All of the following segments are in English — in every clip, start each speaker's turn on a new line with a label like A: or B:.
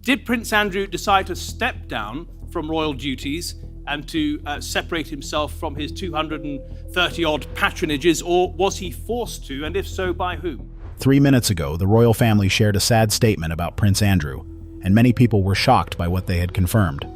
A: Did Prince Andrew decide to step down from royal duties and to separate himself from his 230-odd patronages, or was he forced to, and if so, by whom?
B: 3 minutes ago, the royal family shared a sad statement about Prince Andrew, and many people were shocked by what they had confirmed.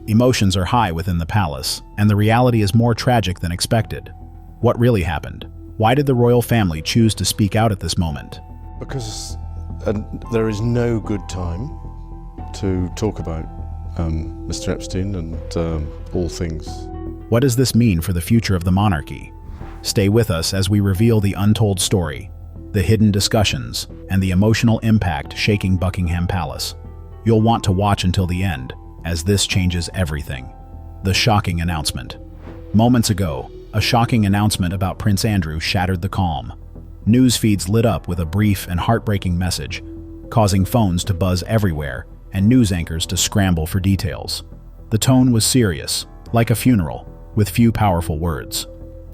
B: Emotions are high within the palace, and the reality is more tragic than expected. What really happened? Why did the royal family choose to speak out at this moment?
C: Because there is no good time to talk about Mr. Epstein and all things.
B: What does this mean for the future of the monarchy? Stay with us as we reveal the untold story, the hidden discussions, and the emotional impact shaking Buckingham Palace. You'll want to watch until the end, as this changes everything. The shocking announcement. Moments ago, a shocking announcement about Prince Andrew shattered the calm. News feeds lit up with a brief and heartbreaking message, causing phones to buzz everywhere and news anchors to scramble for details. The tone was serious, like a funeral, with few powerful words.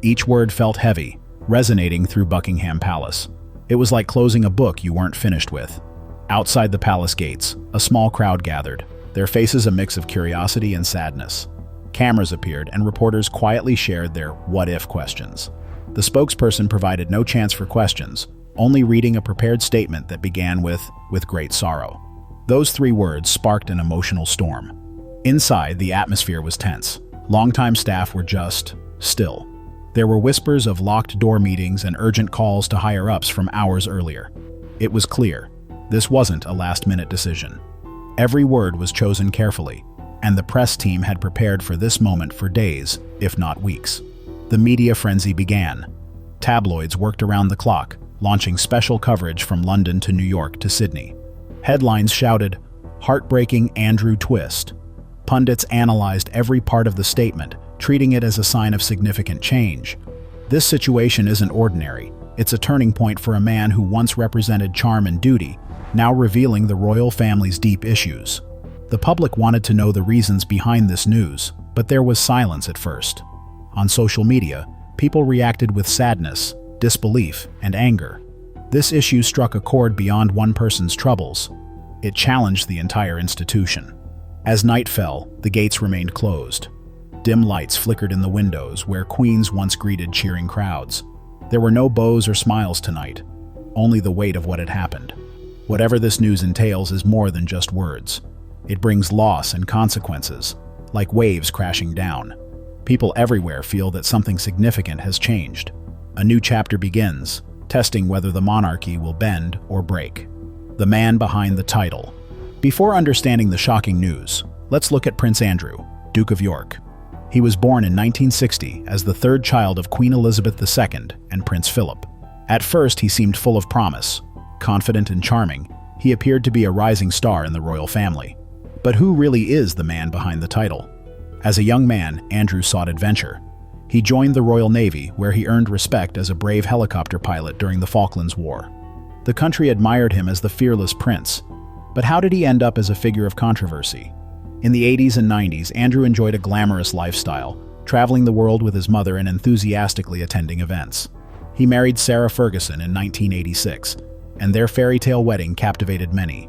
B: Each word felt heavy, resonating through Buckingham Palace. It was like closing a book you weren't finished with. Outside the palace gates, a small crowd gathered, their faces a mix of curiosity and sadness. Cameras appeared and reporters quietly shared their what-if questions. The spokesperson provided no chance for questions, only reading a prepared statement that began with great sorrow. Those 3 words sparked an emotional storm. Inside, the atmosphere was tense. Longtime staff were just still. There were whispers of locked-door meetings and urgent calls to higher-ups from hours earlier. It was clear, this wasn't a last-minute decision. Every word was chosen carefully, and the press team had prepared for this moment for days, if not weeks. The media frenzy began. Tabloids worked around the clock, launching special coverage from London to New York to Sydney. Headlines shouted, "Heartbreaking Andrew twist." Pundits analyzed every part of the statement, treating it as a sign of significant change. This situation isn't ordinary. It's a turning point for a man who once represented charm and duty, now revealing the royal family's deep issues. The public wanted to know the reasons behind this news, but there was silence at first. On social media, people reacted with sadness, disbelief, and anger. This issue struck a chord beyond one person's troubles. It challenged the entire institution. As night fell, the gates remained closed. Dim lights flickered in the windows where queens once greeted cheering crowds. There were no bows or smiles tonight, only the weight of what had happened. Whatever this news entails is more than just words. It brings loss and consequences, like waves crashing down. People everywhere feel that something significant has changed. A new chapter begins, testing whether the monarchy will bend or break. The man behind the title. Before understanding the shocking news, let's look at Prince Andrew, Duke of York. He was born in 1960 as the 3rd child of Queen Elizabeth II and Prince Philip. At first, he seemed full of promise. Confident and charming, he appeared to be a rising star in the royal family. But who really is the man behind the title? As a young man, Andrew sought adventure. He joined the Royal Navy, where he earned respect as a brave helicopter pilot during the Falklands War. The country admired him as the fearless prince. But how did he end up as a figure of controversy? In the 80s and 90s, Andrew enjoyed a glamorous lifestyle, traveling the world with his mother and enthusiastically attending events. He married Sarah Ferguson in 1986, and their fairy tale wedding captivated many.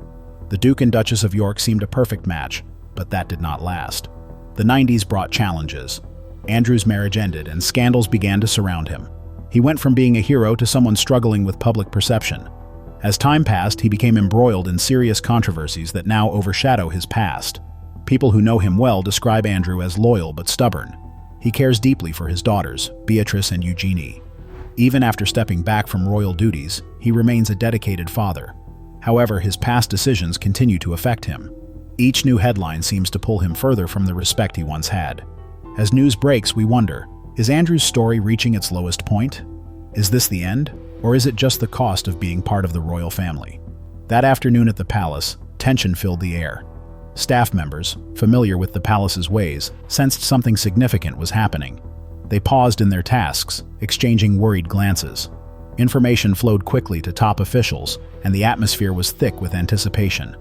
B: The Duke and Duchess of York seemed a perfect match, but that did not last. The 90s brought challenges. Andrew's marriage ended and scandals began to surround him. He went from being a hero to someone struggling with public perception. As time passed, he became embroiled in serious controversies that now overshadow his past. People who know him well describe Andrew as loyal but stubborn. He cares deeply for his daughters, Beatrice and Eugenie. Even after stepping back from royal duties, he remains a dedicated father. However, his past decisions continue to affect him. Each new headline seems to pull him further from the respect he once had. As news breaks, we wonder, is Andrew's story reaching its lowest point? Is this the end, or is it just the cost of being part of the royal family? That afternoon at the palace, tension filled the air. Staff members, familiar with the palace's ways, sensed something significant was happening. They paused in their tasks, exchanging worried glances. Information flowed quickly to top officials, and the atmosphere was thick with anticipation.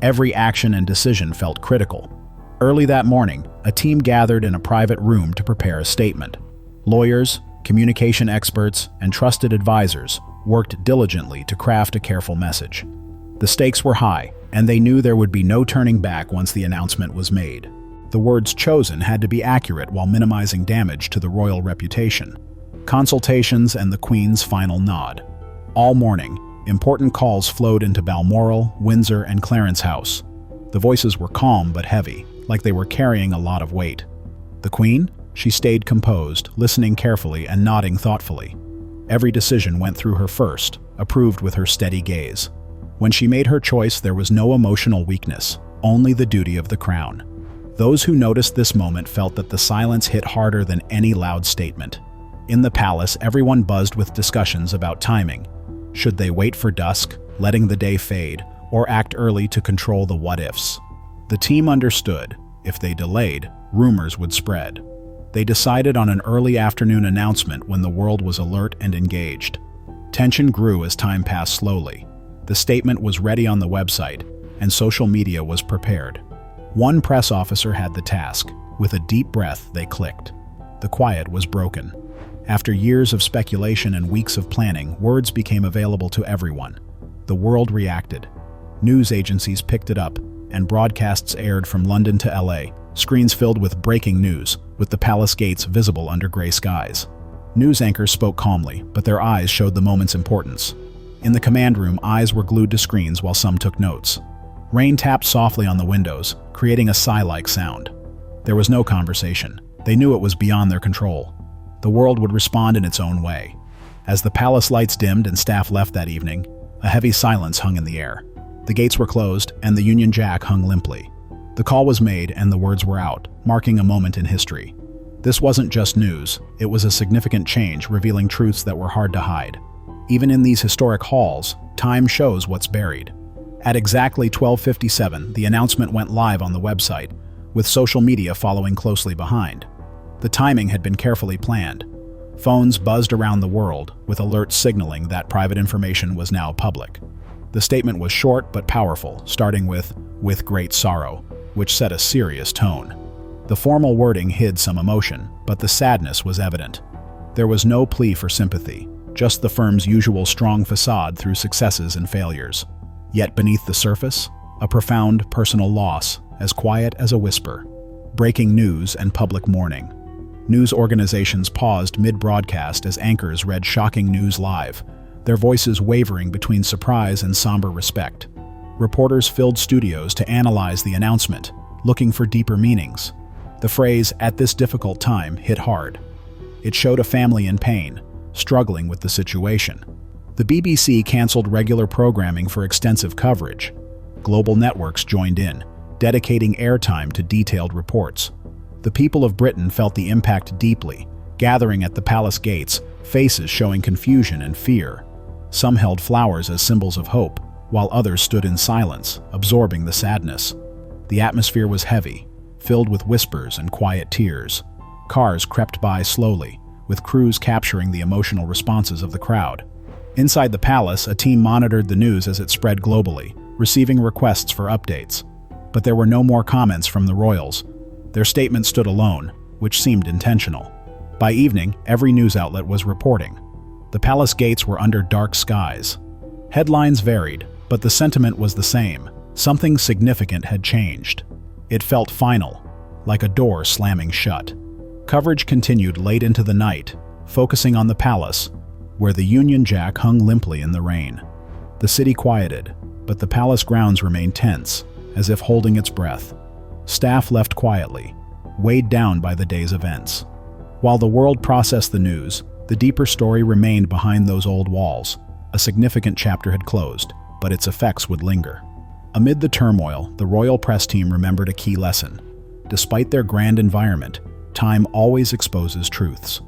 B: Every action and decision felt critical. Early that morning, a team gathered in a private room to prepare a statement. Lawyers, communication experts, and trusted advisors worked diligently to craft a careful message. The stakes were high, and they knew there would be no turning back once the announcement was made. The words chosen had to be accurate while minimizing damage to the royal reputation. Consultations and the Queen's final nod. All morning, important calls flowed into Balmoral, Windsor, and Clarence House. The voices were calm but heavy, like they were carrying a lot of weight. The Queen? She stayed composed, listening carefully and nodding thoughtfully. Every decision went through her first, approved with her steady gaze. When she made her choice, there was no emotional weakness, only the duty of the crown. Those who noticed this moment felt that the silence hit harder than any loud statement. In the palace, everyone buzzed with discussions about timing. Should they wait for dusk, letting the day fade, or act early to control the what-ifs? The team understood. If they delayed, rumors would spread. They decided on an early afternoon announcement when the world was alert and engaged. Tension grew as time passed slowly. The statement was ready on the website, and social media was prepared. One press officer had the task. With a deep breath, they clicked. The quiet was broken. After years of speculation and weeks of planning, words became available to everyone. The world reacted. News agencies picked it up, and broadcasts aired from London to LA, screens filled with breaking news, with the palace gates visible under gray skies. News anchors spoke calmly, but their eyes showed the moment's importance. In the command room, eyes were glued to screens while some took notes. Rain tapped softly on the windows, creating a sigh-like sound. There was no conversation. They knew it was beyond their control. The world would respond in its own way. As the palace lights dimmed and staff left that evening, a heavy silence hung in the air. The gates were closed, and the Union Jack hung limply. The call was made, and the words were out, marking a moment in history. This wasn't just news. It was a significant change, revealing truths that were hard to hide. Even in these historic halls, time shows what's buried. At exactly 12:57, the announcement went live on the website, with social media following closely behind. The timing had been carefully planned. Phones buzzed around the world, with alerts signaling that private information was now public. The statement was short but powerful, starting with great sorrow, which set a serious tone. The formal wording hid some emotion, but the sadness was evident. There was no plea for sympathy, just the firm's usual strong facade through successes and failures. Yet beneath the surface, a profound personal loss, as quiet as a whisper. Breaking news and public mourning. News organizations paused mid-broadcast as anchors read shocking news live, their voices wavering between surprise and somber respect. Reporters filled studios to analyze the announcement, looking for deeper meanings. The phrase, "at this difficult time," hit hard. It showed a family in pain, struggling with the situation. The BBC canceled regular programming for extensive coverage. Global networks joined in, dedicating airtime to detailed reports. The people of Britain felt the impact deeply, gathering at the palace gates, faces showing confusion and fear. Some held flowers as symbols of hope, while others stood in silence, absorbing the sadness. The atmosphere was heavy, filled with whispers and quiet tears. Cars crept by slowly, with crews capturing the emotional responses of the crowd. Inside the palace, a team monitored the news as it spread globally, receiving requests for updates. But there were no more comments from the royals. Their statement stood alone, which seemed intentional. By evening, every news outlet was reporting. The palace gates were under dark skies. Headlines varied, but the sentiment was the same. Something significant had changed. It felt final, like a door slamming shut. Coverage continued late into the night, focusing on the palace, where the Union Jack hung limply in the rain. The city quieted, but the palace grounds remained tense, as if holding its breath. Staff left quietly, weighed down by the day's events. While the world processed the news, the deeper story remained behind those old walls. A significant chapter had closed, but its effects would linger. Amid the turmoil, the royal press team remembered a key lesson. Despite their grand environment, time always exposes truths.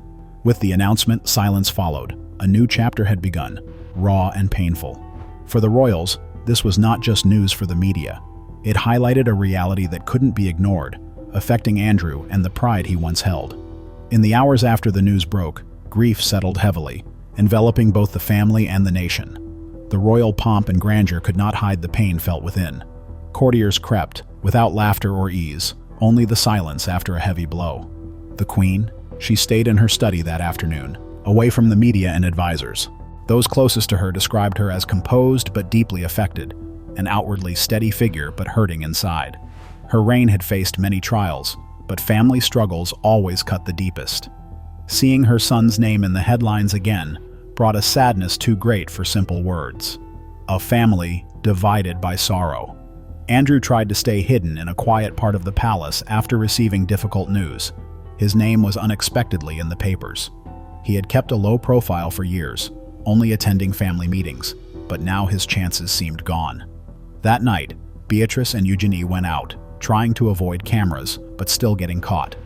B: With the announcement, silence followed. A new chapter had begun, raw and painful. For the royals, this was not just news for the media. It highlighted a reality that couldn't be ignored, affecting Andrew and the pride he once held. In the hours after the news broke, grief settled heavily, enveloping both the family and the nation. The royal pomp and grandeur could not hide the pain felt within. Courtiers crept, without laughter or ease, only the silence after a heavy blow. The Queen, she stayed in her study that afternoon, away from the media and advisors. Those closest to her described her as composed but deeply affected. an outwardly steady figure but hurting inside. Her reign had faced many trials, but family struggles always cut the deepest. Seeing her son's name in the headlines again brought a sadness too great for simple words. A family divided by sorrow. Andrew tried to stay hidden in a quiet part of the palace after receiving difficult news. His name was unexpectedly in the papers. He had kept a low profile for years, only attending family meetings, but now his chances seemed gone. That night, Beatrice and Eugenie went out, trying to avoid cameras, but still getting caught.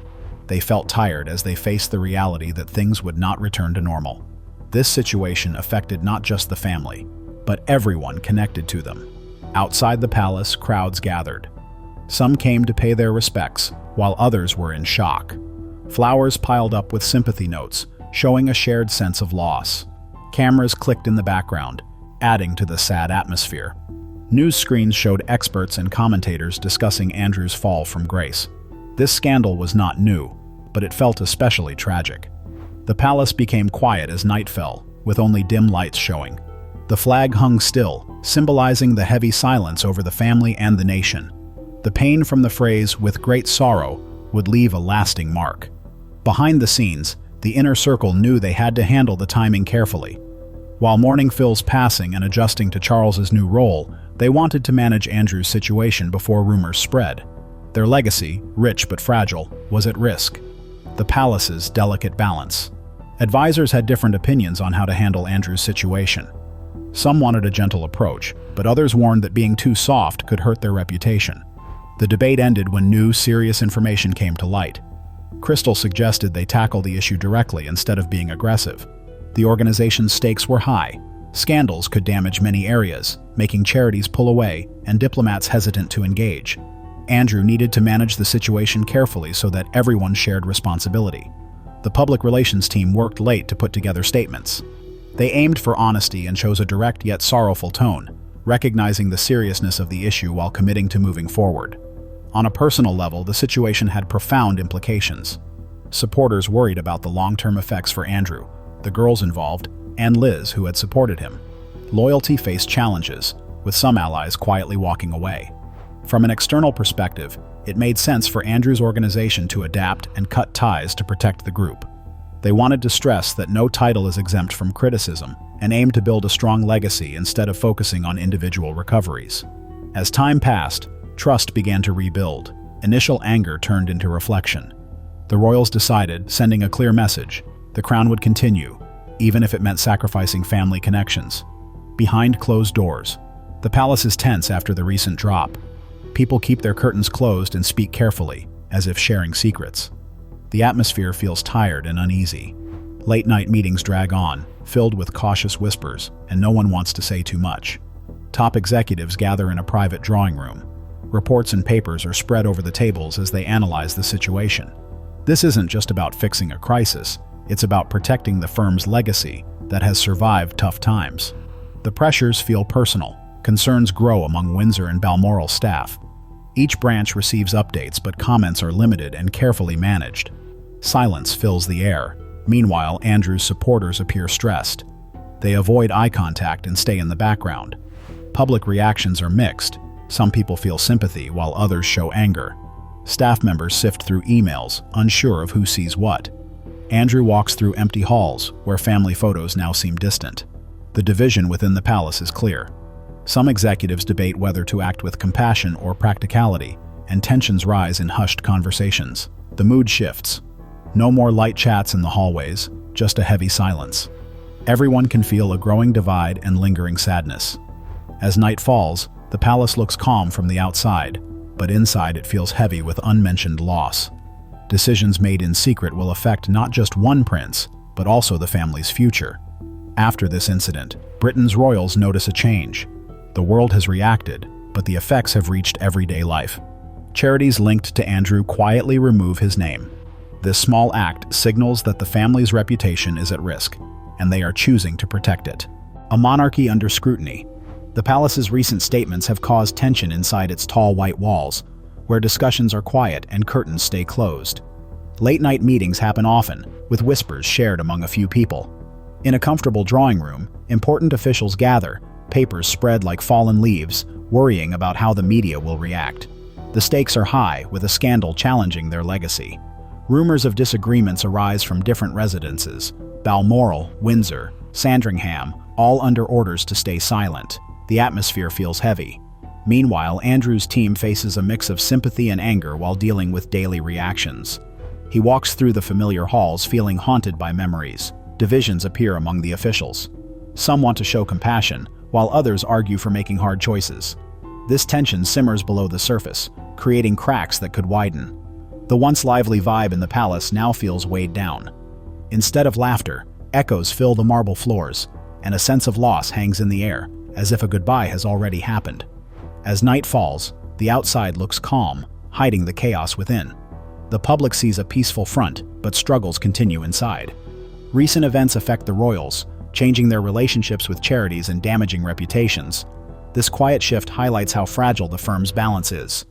B: They felt tired as they faced the reality that things would not return to normal. This situation affected not just the family, but everyone connected to them. Outside the palace, crowds gathered. Some came to pay their respects, while others were in shock. Flowers piled up with sympathy notes, showing a shared sense of loss. Cameras clicked in the background, adding to the sad atmosphere. News screens showed experts and commentators discussing Andrew's fall from grace. This scandal was not new, but it felt especially tragic. The palace became quiet as night fell, with only dim lights showing. The flag hung still, symbolizing the heavy silence over the family and the nation. The pain from the phrase, "with great sorrow," would leave a lasting mark. Behind the scenes, the inner circle knew they had to handle the timing carefully. While mourning Phil's passing and adjusting to Charles's new role, they wanted to manage Andrew's situation before rumors spread. Their legacy, rich but fragile, was at risk. The palace's delicate balance. Advisors had different opinions on how to handle Andrew's situation. Some wanted a gentle approach, but others warned that being too soft could hurt their reputation. The debate ended when new, serious information came to light. Crystal suggested they tackle the issue directly instead of being aggressive. The organization's stakes were high. Scandals could damage many areas, making charities pull away and diplomats hesitant to engage. Andrew needed to manage the situation carefully so that everyone shared responsibility. The public relations team worked late to put together statements. They aimed for honesty and chose a direct yet sorrowful tone, recognizing the seriousness of the issue while committing to moving forward. On a personal level, the situation had profound implications. Supporters worried about the long-term effects for Andrew, the girls involved, and Liz, who had supported him. Loyalty faced challenges, with some allies quietly walking away. From an external perspective, it made sense for Andrew's organization to adapt and cut ties to protect the group. They wanted to stress that no title is exempt from criticism and aimed to build a strong legacy instead of focusing on individual recoveries. As time passed, trust began to rebuild. Initial anger turned into reflection. The royals decided, sending a clear message, the crown would continue, even if it meant sacrificing family connections. Behind closed doors, the palace is tense after the recent drop. People keep their curtains closed and speak carefully, as if sharing secrets. The atmosphere feels tired and uneasy. Late-night meetings drag on, filled with cautious whispers, and no one wants to say too much. Top executives gather in a private drawing room. Reports and papers are spread over the tables as they analyze the situation. This isn't just about fixing a crisis, it's about protecting the firm's legacy that has survived tough times. The pressures feel personal. Concerns grow among Windsor and Balmoral staff. Each branch receives updates, but comments are limited and carefully managed. Silence fills the air. Meanwhile, Andrew's supporters appear stressed. They avoid eye contact and stay in the background. Public reactions are mixed. Some people feel sympathy, while others show anger. Staff members sift through emails, unsure of who sees what. Andrew walks through empty halls, where family photos now seem distant. The division within the palace is clear. Some executives debate whether to act with compassion or practicality, and tensions rise in hushed conversations. The mood shifts. No more light chats in the hallways, just a heavy silence. Everyone can feel a growing divide and lingering sadness. As night falls, the palace looks calm from the outside, but inside it feels heavy with unmentioned loss. Decisions made in secret will affect not just one prince, but also the family's future. After this incident, Britain's royals notice a change. The world has reacted, but the effects have reached everyday life. Charities linked to Andrew quietly remove his name. This small act signals that the family's reputation is at risk, and they are choosing to protect it. A monarchy under scrutiny. The palace's recent statements have caused tension inside its tall white walls, where discussions are quiet and curtains stay closed. Late-night meetings happen often, with whispers shared among a few people. In a comfortable drawing room, important officials gather, papers spread like fallen leaves, worrying about how the media will react. The stakes are high, with a scandal challenging their legacy. Rumors of disagreements arise from different residences: Balmoral, Windsor, Sandringham, all under orders to stay silent. The atmosphere feels heavy. Meanwhile, Andrew's team faces a mix of sympathy and anger while dealing with daily reactions. He walks through the familiar halls feeling haunted by memories. Divisions appear among the officials. Some want to show compassion, while others argue for making hard choices. This tension simmers below the surface, creating cracks that could widen. The once lively vibe in the palace now feels weighed down. Instead of laughter, echoes fill the marble floors, and a sense of loss hangs in the air, as if a goodbye has already happened. As night falls, the outside looks calm, hiding the chaos within. The public sees a peaceful front, but struggles continue inside. Recent events affect the royals, changing their relationships with charities and damaging reputations. This quiet shift highlights how fragile the firm's balance is.